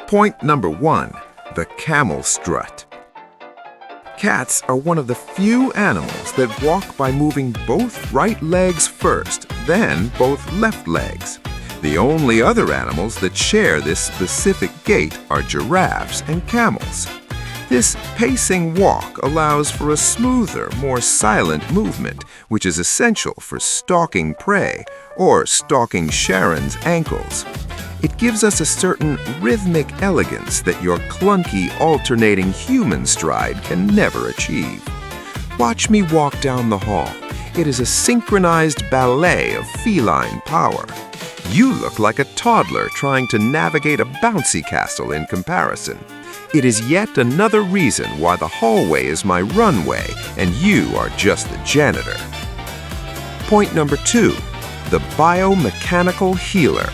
Point number 1, the camel strut. Cats are one of the few animals that walk by moving both right legs first, then both left legs. The only other animals that share this specific gait are giraffes and camels. This pacing walk allows for a smoother, more silent movement, which is essential for stalking prey or stalking Sharon's ankles. It gives us a certain rhythmic elegance that your clunky, alternating human stride can never achieve. Watch me walk down the hall. It is a synchronized ballet of feline power. You look like a toddler trying to navigate a bouncy castle in comparison. It is yet another reason why the hallway is my runway and you are just the janitor. Point number 2, the biomechanical healer.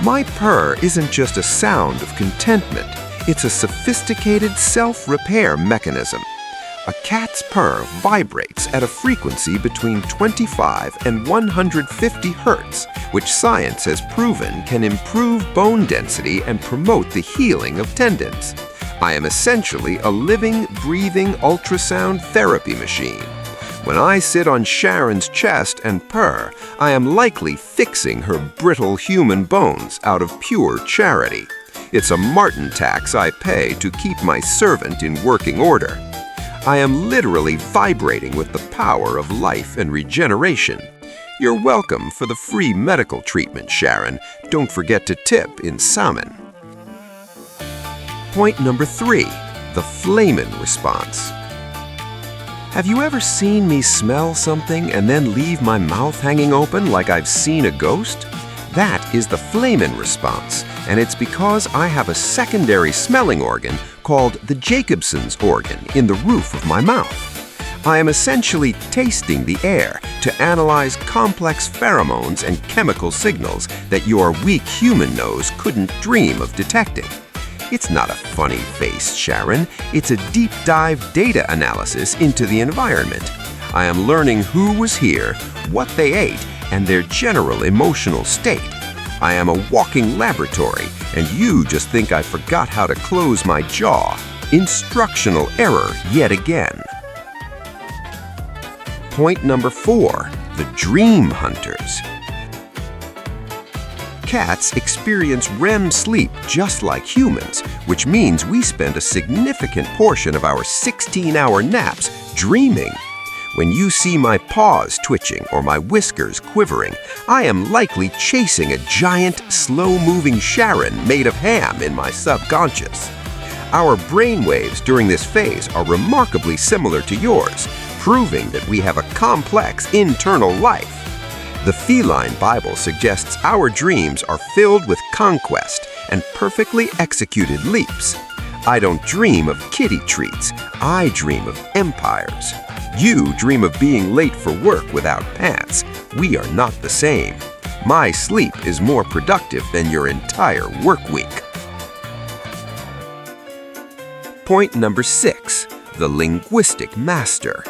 My purr isn't just a sound of contentment, it's a sophisticated self-repair mechanism. A cat's purr vibrates at a frequency between 25 and 150 hertz, which science has proven can improve bone density and promote the healing of tendons. I am essentially a living, breathing ultrasound therapy machine. When I sit on Sharon's chest and purr, I am likely fixing her brittle human bones out of pure charity. It's a Martin tax I pay to keep my servant in working order. I am literally vibrating with the power of life and regeneration. You're welcome for the free medical treatment, Sharon. Don't forget to tip in salmon. Point number 3, the Flehmen response. Have you ever seen me smell something and then leave my mouth hanging open like I've seen a ghost? That is the Flehmen response, and it's because I have a secondary smelling organ called the Jacobson's organ in the roof of my mouth. I am essentially tasting the air to analyze complex pheromones and chemical signals that your weak human nose couldn't dream of detecting. It's not a funny face, Sharon. It's a deep dive data analysis into the environment. I am learning who was here, what they ate, and their general emotional state. I am a walking laboratory, and you just think I forgot how to close my jaw. Instructional error yet again. Point number 4, the dream hunters. Cats experience REM sleep just like humans, which means we spend a significant portion of our 16-hour naps dreaming. When you see my paws twitching or my whiskers quivering, I am likely chasing a giant, slow-moving Sharon made of ham in my subconscious. Our brainwaves during this phase are remarkably similar to yours, proving that we have a complex internal life. The Feline Bible suggests our dreams are filled with conquest and perfectly executed leaps. I don't dream of kitty treats, I dream of empires. You dream of being late for work without pants. We are not the same. My sleep is more productive than your entire work week. Point number 6, the linguistic master.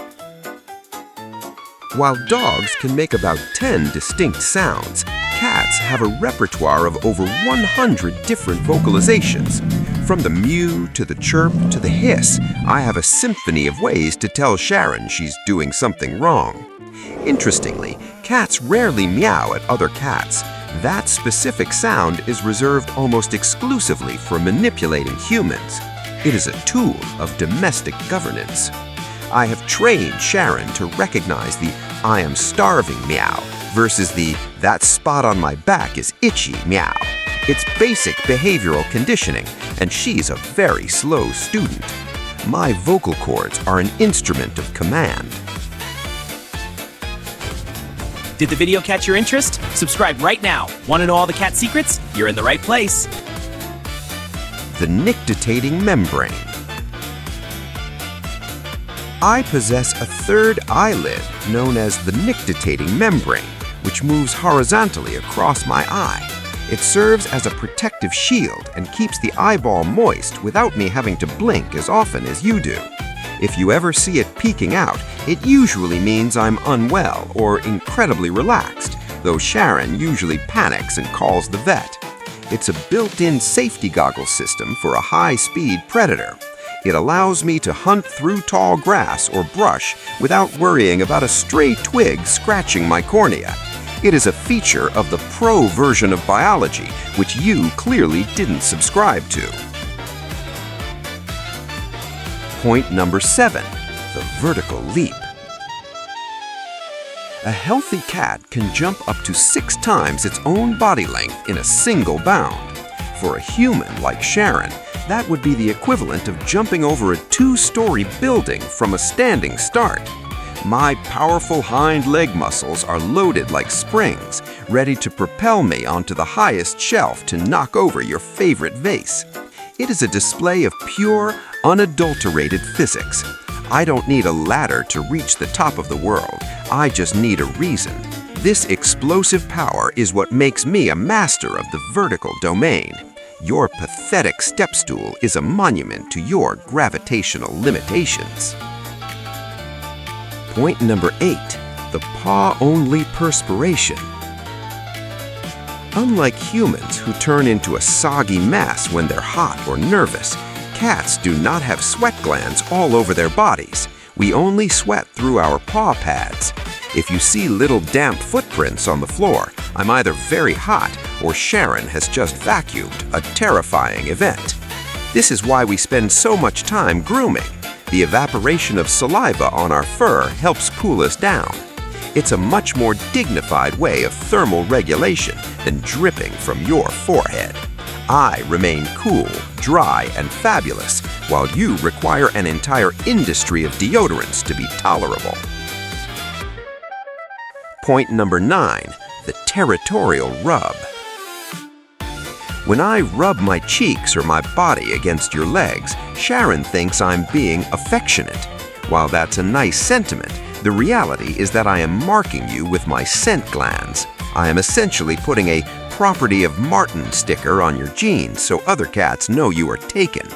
While dogs can make about 10 distinct sounds, cats have a repertoire of over 100 different vocalizations. From the mew to the chirp to the hiss, I have a symphony of ways to tell Sharon she's doing something wrong. Interestingly, cats rarely meow at other cats. That specific sound is reserved almost exclusively for manipulating humans. It is a tool of domestic governance. I have trained Sharon to recognize the "I am starving" meow versus the "that spot on my back is itchy" meow. It's basic behavioral conditioning, and she's a very slow student. My vocal cords are an instrument of command. Did the video catch your interest? Subscribe right now. Want to know all the cat secrets? You're in the right place. The nictitating membrane. I possess a third eyelid known as the nictitating membrane, which moves horizontally across my eye. It serves as a protective shield and keeps the eyeball moist without me having to blink as often as you do. If you ever see it peeking out, it usually means I'm unwell or incredibly relaxed, though Sharon usually panics and calls the vet. It's a built-in safety goggles system for a high-speed predator. It allows me to hunt through tall grass or brush without worrying about a stray twig scratching my cornea. It is a feature of the pro version of biology, which you clearly didn't subscribe to. Point number 7, the vertical leap. A healthy cat can jump up to 6 times its own body length in a single bound. For a human like Sharon, that would be the equivalent of jumping over a 2-story building from a standing start. My powerful hind leg muscles are loaded like springs, ready to propel me onto the highest shelf to knock over your favorite vase. It is a display of pure, unadulterated physics. I don't need a ladder to reach the top of the world. I just need a reason. This explosive power is what makes me a master of the vertical domain. Your pathetic step stool is a monument to your gravitational limitations. Point number 8, the Paw-Only Perspiration. Unlike humans who turn into a soggy mass when they're hot or nervous, cats do not have sweat glands all over their bodies. We only sweat through our paw pads. If you see little damp footprints on the floor, I'm either very hot or Sharon has just vacuumed, a terrifying event. This is why we spend so much time grooming. The evaporation of saliva on our fur helps cool us down. It's a much more dignified way of thermal regulation than dripping from your forehead. I remain cool, dry, and fabulous, while you require an entire industry of deodorants to be tolerable. Point number 9, the Territorial rub. When I rub my cheeks or my body against your legs, Sharon thinks I'm being affectionate. While that's a nice sentiment, the reality is that I am marking you with my scent glands. I am essentially putting a property of Martin sticker on your jeans so other cats know you are taken.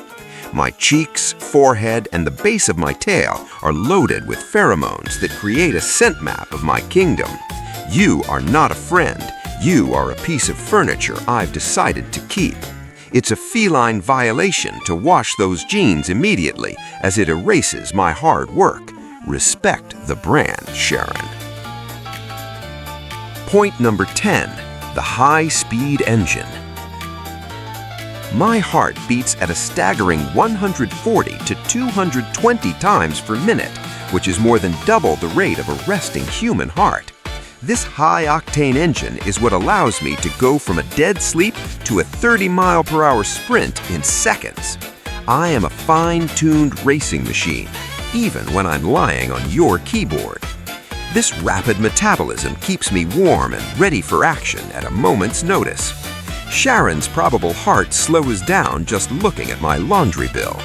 My cheeks, forehead, and the base of my tail are loaded with pheromones that create a scent map of my kingdom. You are not a friend. You are a piece of furniture I've decided to keep. It's a feline violation to wash those jeans immediately, as it erases my hard work. Respect the brand, Sharon. Point number 10, the high-speed engine. My heart beats at a staggering 140 to 220 times per minute, which is more than double the rate of a resting human heart. This high-octane engine is what allows me to go from a dead sleep to a 30-mile-per-hour sprint in seconds. I am a fine-tuned racing machine, even when I'm lying on your keyboard. This rapid metabolism keeps me warm and ready for action at a moment's notice. Sharon's probable heart slows down just looking at my laundry bill.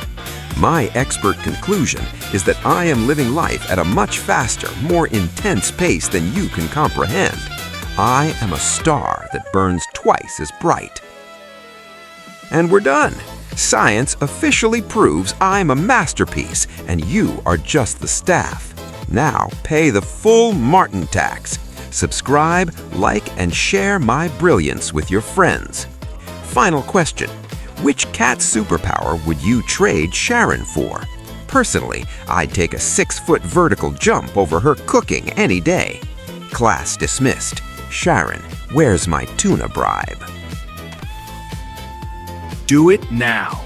My expert conclusion is that I am living life at a much faster, more intense pace than you can comprehend. I am a star that burns twice as bright. And we're done. Science officially proves I'm a masterpiece and you are just the staff. Now pay the full Martin tax. Subscribe, like, and share my brilliance with your friends. Final question. Which cat superpower would you trade Sharon for? Personally, I'd take a 6-foot vertical jump over her cooking any day. Class dismissed. Sharon, where's my tuna bribe? Do it now.